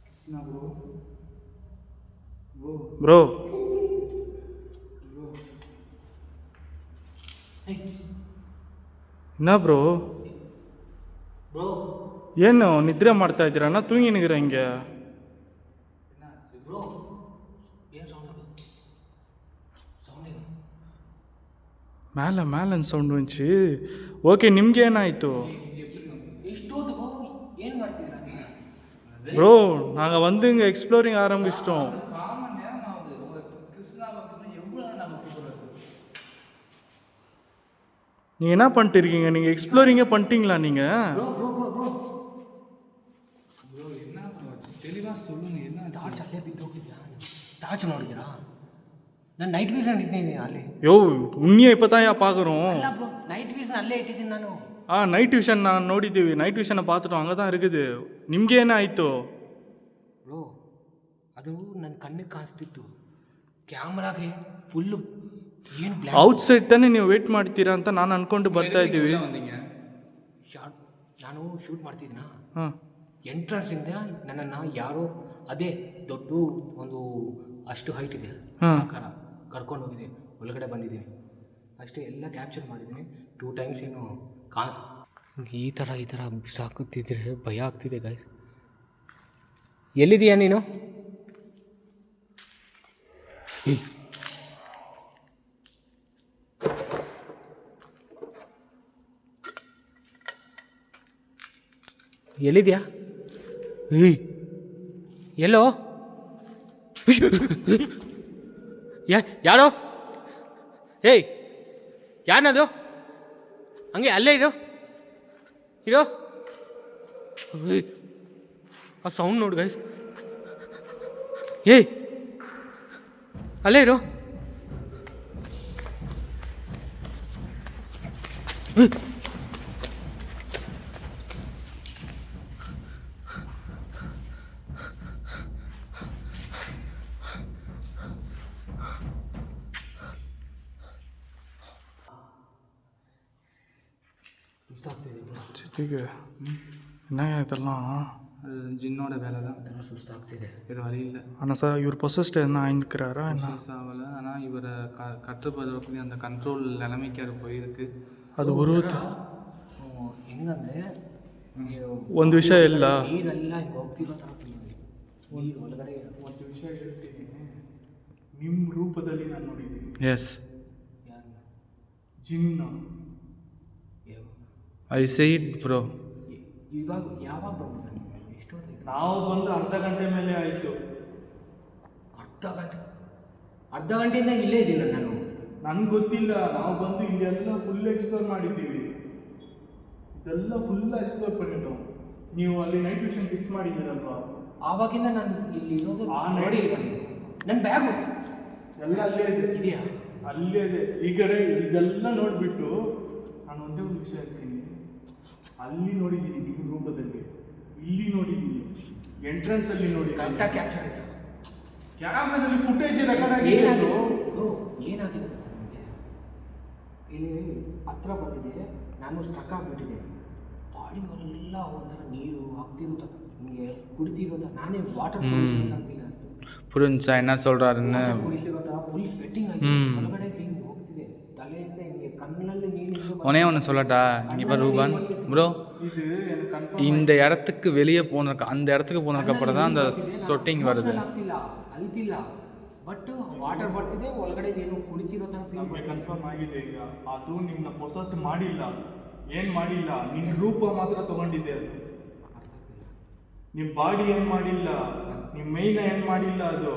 S3: கிருஷ்ணா ப்ரோ
S1: ಬ್ರೋ என்ன ப்ரோ
S2: ப்ரோ
S1: ಏನು ನಿದ್ರೆ ಮಾಡ್ತಾ ಇದ್ದೀರಾ ನಾ ತೂங்கிನಿಗಿರ ಹಿಂಗೆ
S2: ப்ரோ ಏನು ಸೌಂಡ್ ಏನು
S1: மேலே ಸೌಂಡ್ ಒಂಚಿ ಓಕೆ ನಿಮ್ಗೆ ಏನಾಯಿತು
S2: ಎಷ್ಟೊತ್ತು ಬ್ರೋ ಏನು ಮಾಡ್ತಿದ್ದೀರಾ
S1: ப்ரோ நாங்கள் வந்து இங்கே எக்ஸ்ப்ளோரிங் ஆரம்பிச்சிட்டோம்
S3: காமன் நேரம் ஆகுது உங்களுக்கு கிருஷ்ணா பக்கத்தில் எவ்வளோ நம்ம கூப்பிடுறது
S1: நீங்கள் என்ன பண்ணிட்டு இருக்கீங்க நீங்கள் எக்ஸ்ப்ளோரிங்கே பண்ணிட்டீங்களா நீங்கள்
S2: bro bro bro bro
S3: bro என்ன ப்ரோ ஆச்சு தெளிவாக சொல்லுங்கள் என்ன ஆச்சு?
S2: ಟಾರ್ಚ್ ಅಲ್ಲೇ ಬಿದ್ದೋಗಿದ್ಯಾ ಟಾರ್ಚ್ ನೋಡಿದ್ದೀರಾ ನಾನು ನೈಟ್ ವಿಷನ್ ಇಟ್ಟಿದ್ದೀನಿ ಅಲ್ಲಿ
S1: யோ உன்னியை இப்போ தான் பார்க்குறோம்
S2: ಅಲ್ಲ ಬ್ರೋ ನೈಟ್ ವಿಷನ್ ಅಲ್ಲೇ ಇಟ್ಟಿದ್ದೀನಿ ನಾನು
S1: ನೈಟ್ ವಿಷನ್ ನಾನು ನೋಡಿದ್ದೀವಿ ನೈಟ್ ವಿಷನ್ನ பார்த்துட்டோம் அங்கே தான் இருக்குது ನಿಮ್ಗೆ ಏನಾಯಿತು
S2: ಬ್ರೋ ಅದು ನನ್ನ ಕಣ್ಣಿಗೆ ಕಾಣಿಸ್ತಿತ್ತು ಕ್ಯಾಮ್ರಾಗೆ ಫುಲ್ಲು ಏನು ಬ್ಲ್ಯಾಕ್
S1: ಔಟ್ಸೈಡ್ ತಾನೇ ನೀವು ವೇಟ್ ಮಾಡ್ತೀರಾ ಅಂತ ನಾನು ಅನ್ಕೊಂಡು ಬರ್ತಾ ಇದ್ದೀವಿ
S3: உள்ளே வந்தீங்க
S2: ಶಾರ್ಟ್ ನಾನು ಶೂಟ್ ಮಾಡ್ತಿದ್ದೀನಾ
S1: ಹಾಂ
S2: ಎಂಟ್ರೆನ್ಸಿಂದ ನನ್ನನ್ನು ಯಾರೋ ಅದೇ ದೊಡ್ಡ ಒಂದು ಅಷ್ಟು ಹೈಟ್ ಇದೆ
S1: ಹಾಂ.
S2: ಆಕಾರ ಕರ್ಕೊಂಡು ಹೋಗಿದೆ ಒಳಗಡೆ ಬಂದಿದ್ದೀನಿ ಅಷ್ಟೇ ಎಲ್ಲ ಕ್ಯಾಪ್ಚರ್ ಮಾಡಿದ್ದೀನಿ 2 ಟೈಮ್ಸ್ ಏನು ಈ ಥರ ಬಿಸಾಕುತ್ತಿದ್ರೆ ಭಯ ಆಗ್ತಿದೆ ಗಾಯ್ಸ್ ಎಲ್ಲಿದೀಯಾ ನೀನು ಎಲ್ಲಿದೆಯಾ ಎಲ್ಲೋ ಯಾರೋ ಏಯ್ ಯಾರನದು ಹಂಗೆ ಅಲ್ಲೇ ಇರೋ ಆ ಸೌಂಡ್ ನೋಡು ಗೈಸ್ ಏಯ್ ಅಲ್ಲೇ ಇರೋ
S1: சித்திக்கு என்னங்க இதெல்லாம்
S3: அது ஜின்னோட வேலை தான்
S2: ಸುಸ್ತಾಗ್ತಿದೆ
S3: வேறு வழி இல்லை
S1: ஆனால் சார் இவர் பொசஸ்ட் என்ன ஆயிருக்கிறாரா என்ன
S3: ஆகலை ஆனால் இவரை கட்டுப்படுறக்கூடிய அந்த கண்ட்ரோல் நிலைமைக்கு அது போயிருக்கு
S1: ಅದು ಉರುತ್ತ
S2: ಹೆಂಗಂದ್ರೆ
S1: ಒಂದು ವಿಷಯ ಇಲ್ಲ
S2: ನೀರೆಲ್ಲ ಹಿಂಗೆ ಹೋಗ್ತಿರೋ ಥರ ಫೀಲ್ ನೀರು ಒಳಗಡೆ
S1: ಒಂದು ವಿಷಯ ಹೇಳ್ತೀನಿ ನಿಮ್ಮ ರೂಪದಲ್ಲಿ ನಾನು ನೋಡಿದ್ದೀನಿ
S3: ಎಸ್
S1: ಜಿನ್ನ
S3: ಐ ಸೇ ಇಟ್ ಬ್ರೋ
S2: ಇವಾಗ ಯಾವಾಗ ಬಂದು ಎಷ್ಟೊತ್ತು
S1: ನಾವು ಬಂದು ಅರ್ಧ ಗಂಟೆ ಮೇಲೆ ಆಯಿತು
S2: ಅರ್ಧ ಗಂಟೆಯಿಂದ ಇಲ್ಲೇ ಇದ್ದೀನಿ ನಾನು
S1: ನನಗೆ ಗೊತ್ತಿಲ್ಲ ನಾವು ಬಂದು ಇದೆಲ್ಲ ಫುಲ್ ಎಕ್ಸ್ಪ್ಲೋರ್ ಮಾಡಿದ್ದೀವಿ ಇದೆಲ್ಲ ಫುಲ್ ಎಕ್ಸ್ಪ್ಲೋರ್ பண்ணிட்டோம் ನೀವು ಅಲ್ಲಿ ನೈಟ್ ವಿಷನ್ ಫಿಕ್ಸ್ ಮಾಡಿದ್ದೀರಲ್ವಾ
S2: ಆವಾಗಿಂದ ನಾನು ಇಲ್ಲಿ ಇರೋದು
S1: ಆ
S2: ನೋಡಿ ನನ್ನ ಬ್ಯಾಗು
S1: ಎಲ್ಲ ಅಲ್ಲೇ ಇದೆ
S2: ಇದೆಯಾ
S1: ಅಲ್ಲೇ ಇದೆ ಈ ಕಡೆ ಇದೆಲ್ಲ ನೋಡಿಬಿಟ್ಟು ನಾನು ಒಂದೇ ಒಂದು ವಿಷಯ ಹೇಳ್ತೀನಿ ಅಲ್ಲಿ ನೋಡಿದ್ದೀನಿ ನಿಮ್ಮ ರೂಪದಲ್ಲಿ ಇಲ್ಲಿ ನೋಡಿದ್ದೀನಿ ಎಂಟ್ರೆನ್ಸಲ್ಲಿ ನೋಡಿ
S2: ಕರೆಕ್ಟಾಗಿ ಕ್ಯಾಪ್ಚರ್ ಆಯ್ತಾ
S1: ಕ್ಯಾಮ್ರಾದಲ್ಲಿ ಫುಟೇಜ್ ರೆಕಾರ್ಡ್ ಆಗಿದೆ
S2: ಏನಾಗಿದೆ ನನಗೆ ಇಲ್ಲಿ ಹತ್ರ ಬಂದಿದೆ ನಾನು ಸ್ಟ್ರಕ್ ಆಗಿಬಿಟ್ಟಿದೆ ಬಾಡಿ ಎಲ್ಲ ಒಂಥರ ನೀರು ಆಗ್ತಿರೋದು ಹಿಂಗೆ ಕುಡಿತಿರೋದ ನಾನೇ ವಾಟರ್
S3: புரிஞ்சா என்ன சொல்கிறாருன்னு
S2: ಕುಡಿತಿರೋದ ಫುಲ್ ಸ್ವೆಟ್ಟಿಂಗ್ ಆಗಿ ಹೊರಗಡೆ ಹಿಂಗೆ ಹೋಗ್ತಿದೆ ತಲೆಯಿಂದ ಹಿಂಗೆ ಕಣ್ಣಲ್ಲಿ ನೀರು
S3: ஒன்னே ஒன்று சொல்லட்டா இங்கே பாரு ரூபான் ப்ரோ
S1: இது எனக்கு கன்ஃபார்ம்
S3: இந்த இடத்துக்கு வெளியே போனதுக்கு அந்த இடத்துக்கு போனதுக்கப்புறம் தான் அந்த சொட்டிங் வருது
S2: ಆಗ್ತಿಲ್ಲ ಅಲ್ತಿಲ್ಲ ಬಟ್ ವಾಟರ್ ಬರ್ತಿದೆ ಒಳಗಡೆ ಏನು ಕುಡಿತಿರೋ ಥರ ಫೀಲ್
S1: ನಮಗೆ ಕನ್ಫರ್ಮ್ ಆಗಿದೆ ಈಗ ಅದು ನಿಮ್ಮನ್ನ ಪೊಸೆಸ್ಟ್ ಮಾಡಿಲ್ಲ ಏನು ಮಾಡಿಲ್ಲ ನಿನ್ನ ರೂಪ ಮಾತ್ರ ತಗೊಂಡಿದೆ ಅದು ನಿಮ್ಮ ಬಾಡಿ ಏನು ಮಾಡಿಲ್ಲ ನಿಮ್ಮ ಮೈನ ಏನು ಮಾಡಿಲ್ಲ ಅದು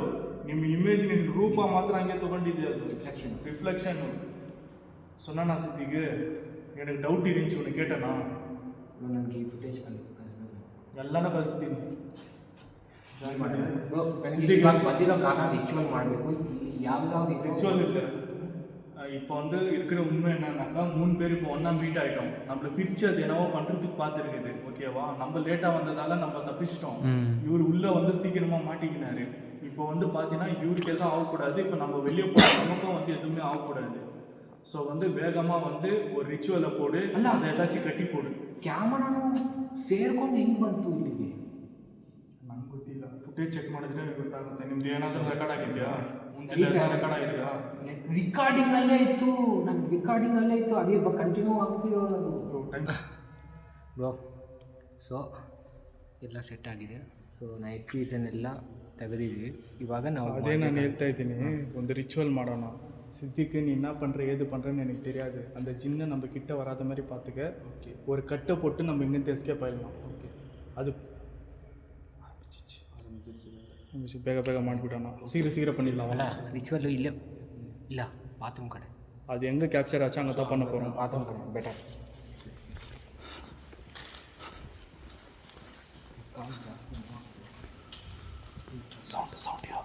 S1: ನಿಮ್ಮ ಇಮೇಜ್ ನಿನ್ನ ರೂಪ ಮಾತ್ರ ಹಂಗೆ ತಗೊಂಡಿದೆ ಅದು ರಿಫ್ಲೆಕ್ಷನ್ನು சொன்னா சித்திக்கு எனக்கு டவுட் இருந்துச்சு உன்னை கேட்டேனா
S2: ನನಗೆ ಈ ಫುಟೇಜ್
S1: ಎಲ್ಲನೂ ಕಳಿಸ್ತೀನಿ
S2: ಬಂದಿರೋ ಕಾರಣ ರಿಚುವಲ್ ಮಾಡಬೇಕು ಯಾವ್ದಾವ್ದು
S1: ரிச்சுவல் இல்லை இப்போ வந்து இருக்கிற உண்மை என்னன்னாக்கா 3 பேர் இப்போ ஒன்றா மீட் ஆகிட்டோம் நம்மளை பிரித்து அது என்னவோ பண்ணுறதுக்கு பார்த்துருக்குது ஓகேவா நம்ம லேட்டாக வந்ததால் நம்ம தப்பிச்சிட்டோம் இவர் உள்ளே வந்து சீக்கிரமாக மாட்டிக்கினாரு இப்போ வந்து பார்த்தீங்கன்னா இவருக்கு எதுவும் ஆகக்கூடாது இப்போ நம்ம வெளியே போகிற நமக்கும் வந்து எதுவுமே ஆகக்கூடாது ஸோ வந்து வேகமாக வந்து ஒரு ரிச்சுவலை போடு அதை ஏதாச்சும் கட்டி போடு
S2: ಕ್ಯಾಮರಾನು ಸೇರ್ಕೊಂಡು ಹೆಂಗೆ ಬಂತು ಇಲ್ಲಿಗೆ
S1: ನಂಗೆ ಗೊತ್ತಿಲ್ಲ ಫುಟೇಜ್ ಚೆಕ್ ಮಾಡಿದ್ರೆ ಗೊತ್ತಾಗುತ್ತೆ. ನಿಮ್ದು ಏನಾದರೂ ರೆಕಾರ್ಡ್ ಆಗಿದೆಯಾ? ಮುಂದೆ ರೆಕಾರ್ಡ್ ಆಗಿದೆಯಾ?
S4: ರಿಕಾರ್ಡಿಂಗಲ್ಲೇ ಇತ್ತು, ನನ್ನ ರಿಕಾರ್ಡಿಂಗಲ್ಲೇ ಇತ್ತು, ಅದೇ ಕಂಟಿನ್ಯೂ ಆಗ್ತಿರೋದು ಬ್ರೋ. ಸೊ ಎಲ್ಲ ಸೆಟ್ ಆಗಿದೆ. ಸೊ ನೈಟ್ ಪೀಸನ್ನೆಲ್ಲ ತೆಗೆದಿದ್ವಿ. ಇವಾಗ ನಾವು
S1: அதே நான் ಹೇಳ್ತಾ ಇದ್ದೀನಿ, ಒಂದು ರಿಚುವಲ್ ಮಾಡೋಣ. சித்திக்கு நீ என்ன பண்ணுற ஏது பண்ணுறேன்னு எனக்கு தெரியாது. அந்த ஜின்னை நம்ம கிட்ட வராத மாதிரி பார்த்துக்க. ஓகே, ஒரு கட்டை போட்டு நம்ம இங்கேருந்து எஸ்கேப் ஆகிடலாம். ஓகே, அது ಬೇಗ ಬೇಗ ಮಾಡಿಬಿಡೋಣ. சீக்கிரம் பண்ணிடலாம்.
S4: ಅಲ್ಲ ರಿಚುವಲ್ಲು ಇಲ್ಲ ಇಲ್ಲ ಬಾತ್ರೂಮ್ ಕಡೆ.
S1: அது எங்கே கேப்சர் ஆச்சோ அங்கே தான் பண்ண போகிறோம்.
S4: ಬಾತ್ರೂಮ್ ಕಡೆ ಬೆಟರ್.
S1: ಸೌಂಡ್ ಯಾವ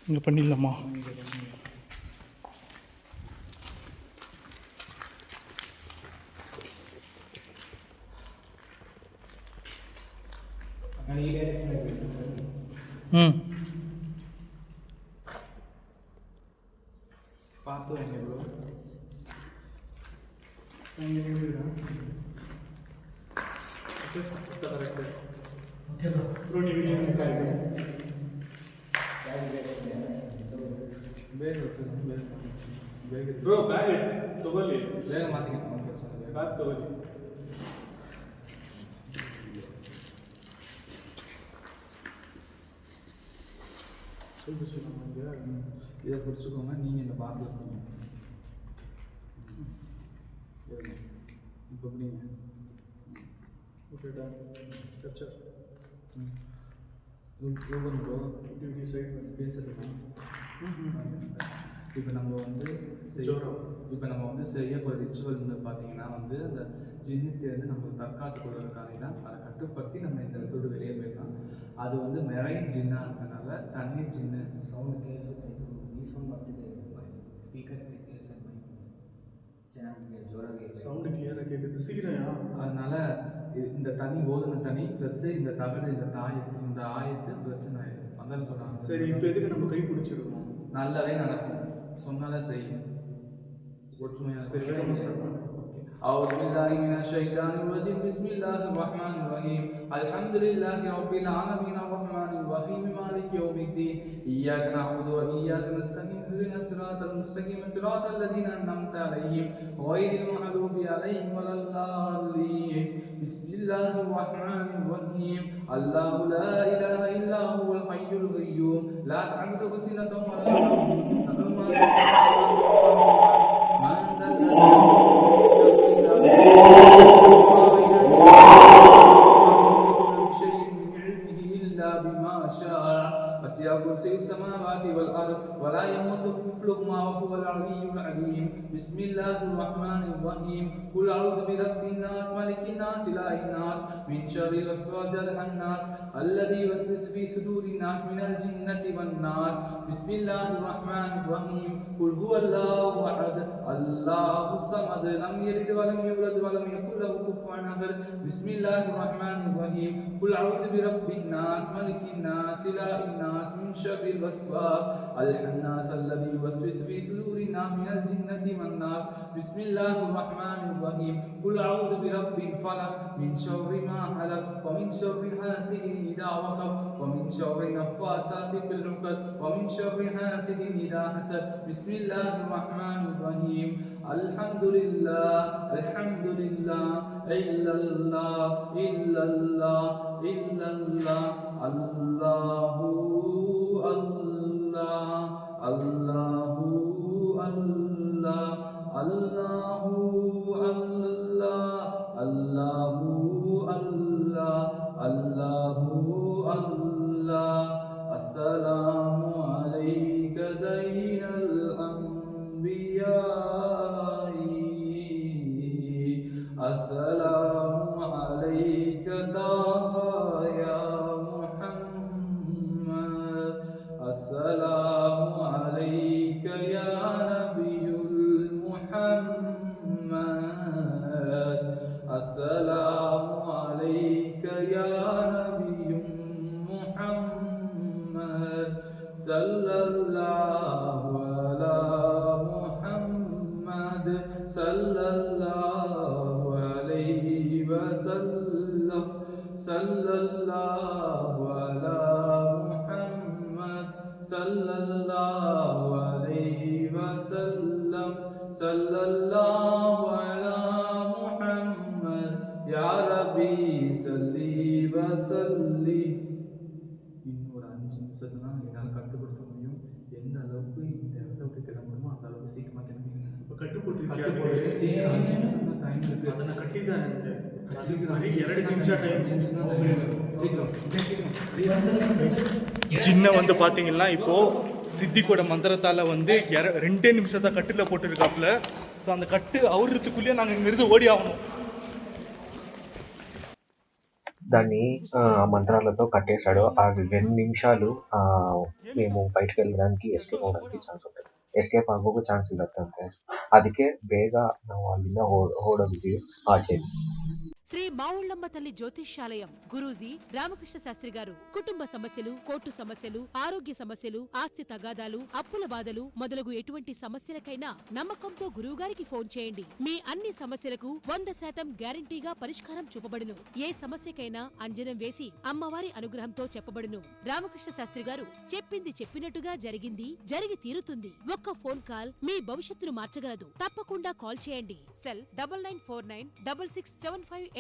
S1: இங்கே பண்ணிடலாமா?
S3: பார்த்து வைங்க ப்ரோ.
S1: ಬ್ರೋ ಬ್ಯಾಗ್ ತಗೊಳ್ಳಿ,
S3: ಬೇಗ ಮಾತಿಗೆ
S1: ಬ್ಯಾಗ್ ತಗೊಳ್ಳಿ.
S3: இதை பிடிச்சிக்கோங்க. நீங்கள் இந்த பாட்டில் இப்போ எப்படிங்க?
S1: ஓகேடா, கேப்சர்
S3: ப்ரோ இப்படி சைடு பேசுகிறேன். இப்போ நம்ம வந்து செய்ய போகிற ரிச்சுவல் வந்து பார்த்தீங்கன்னா வந்து அந்த ஜின்னிட்டேருந்து நம்ம தற்காத்து கொள்வதற்காக தான். அதை கட்டுப்படுத்தி நம்ம இந்த இடத்தோடு வெளியே போயிடலாம். அது வந்து மெரைன் ஜின்னாக இருக்கிறதுனால தண்ணி ஜின்னு
S4: ಸೌಂಡ್ ಕೇಳಿಸುತ್ತಾಯಿತು. ಈ ಸೌಂಡ್ ಬರ್ತಿದೆ. ಸ್ಪೀಕರ್ ಚೆನ್ನಾಗಿ ಜೋರಾಗಿ
S1: சவுண்டு கிளியராக கேட்குது. சீக்கிரம்.
S3: அதனால் இந்த தண்ணி ஓதுன தண்ணி ப்ளஸ்ஸு இந்த தகடு இந்த ஆயத்து ப்ளஸ்ஸுன்னு ஆயிடும். அதான் சொல்கிறாங்க.
S1: சரி, இப்போ எதுக்கு நம்ம கை பிடிச்சிருக்கோம்?
S3: நல்லாவே நடக்கும். சொன்னாதான் செய்யும்.
S1: சரி, வேகமாக ஸ்டார்ட் பண்ணு.
S3: أعوذ بالله من الشيطان الرجيم. بسم الله الرحمن الرحيم. الحمد لله رب العالمين الرحمن الرحيم مالك يوم الدين. إياك نعبد وإياك نستعين اهدنا الصراط المستقيم صراط الذين أنعمت عليهم غير المغضوب عليهم ولا الضالين. بسم الله الرحمن الرحيم. الله لا إله إلا هو الحي القيوم لا تأخذه سنة ولا نوم له ما في السماوات وما في الأرض. من ذا الذي وسع كرسي السماوات والأرض ولا يموت حفظهما وهو العلي العليم. بسم الله الرحمن الرحيم. قل أعوذ برب الناس ملك الناس إله الناس من شر الوسواس الخناس الذي يوسوس في صدور الناس من الجنة والناس. بسم الله الرحمن الرحيم. قل هو الله أحد الله الصمد لم يلد ولم يولد ولم يكن له كفوا أحد. بسم الله الرحمن الرحيم. قل أعوذ برب الناس ملك الناس إله الناس من شر الوسواس الخناس الذي يوسوس في صدور الناس من الجنة والناس. بسم الله الرحمن الرحيم. قل أعوذ برب الفلق من شر ما خلق ومن شر حاسد إذا وقب ومن شر النفاثات في العقد ومن شر حاسد إذا حسد. بسم الله الرحمن الرحيم. الحمد لله الحمد لله إلا الله إلا الله إلا الله الله الله الله الله الله الله الله الله الله. السلام عليك زين الأنبياء. السلام عليك طه يا محمد. السلام عليك يا نبي المحمد. السلام عليك يا نبي محمد صلى الله على محمد صلى الله عليه وسلم صلى الله على محمد صلى الله عليه وسلم صلى الله على محمد يا ربي صلي وسلم. இன்னொரு 5 நிமிஷத்துல தான் என்னால் கட்டுப்படுத்த முடியும். எந்த அளவுக்கு இந்த இடத்த விட்டு கிளம்பணுமோ அந்த அளவுக்கு சீக்கிரமாக கிளம்பிடுங்க.
S1: இப்போ கட்டுப்பட்டு
S3: சீக்கிரம் 5 நிமிஷம் தான் டைம் இருக்குது.
S1: அதை நான் கட்டி தான் இருக்கேன்.
S3: சீக்கிரம்
S1: 2 நிமிஷம் டைம்.
S3: சீக்கிரம்
S1: சின்ன வந்து பார்த்தீங்கன்னா இப்போது சித்திக்கோட மந்திரத்தால் வந்து 2 நிமிஷத்தை கட்டில் போட்டுருக்காப்புல. ஸோ அந்த கட்டு அவுறதுக்குள்ளேயே நாங்கள் இங்கிருந்து ஓடி ஆகணும்.
S2: దాన్ని మంత్రాలతో కట్టేశాడు. ఆ 2 నిమిషాలు మేము బయటకు వెళ్ళడానికి ಎಸ್ಕೇಪ್ ಆಗೋದಕ್ಕೆ ಚಾನ್ಸ್ ఉంటుంది. ಎಸ್ಕೇಪ್ ಆಗೋಕ್ಕೂ ಚಾನ್ಸ್ ಇರುತ್ತಂತೆ. ಅದಕ್ಕೆ ಬೇಗ ನಾವು ಅಲ್ಲಿಂದ ಓಡೋಗಿದ್ದೀವಿ ಆಚೆಗೆ.
S5: శ్రీ మావుళ్ళమ్మ తల్లి జ్యోతిష్యాలయం గురూజీ రామకృష్ణ శాస్త్రి గారు కుటుంబ సమస్యలు, కోర్టు సమస్యలు, ఆరోగ్య సమస్యలు, ఆస్తి తగాదాలు, అప్పుల బాధలు మొదలగు ఎటువంటి సమస్యలకైనా నమ్మకంతో గురువుగారికి ఫోన్ చేయండి. మీ అన్ని సమస్యలకు 100% గ్యారంటీగా పరిష్కారం చూపబడును. ఏ సమస్యకైనా అంజనం వేసి అమ్మవారి అనుగ్రహంతో చెప్పబడును. రామకృష్ణ శాస్త్రి గారు చెప్పింది చెప్పినట్టుగా జరిగింది, జరిగి తీరుతుంది. ఒక్క ఫోన్ కాల్ మీ భవిష్యత్తును మార్చగలదు. తప్పకుండా కాల్ చేయండి. సెల్ 9949667583.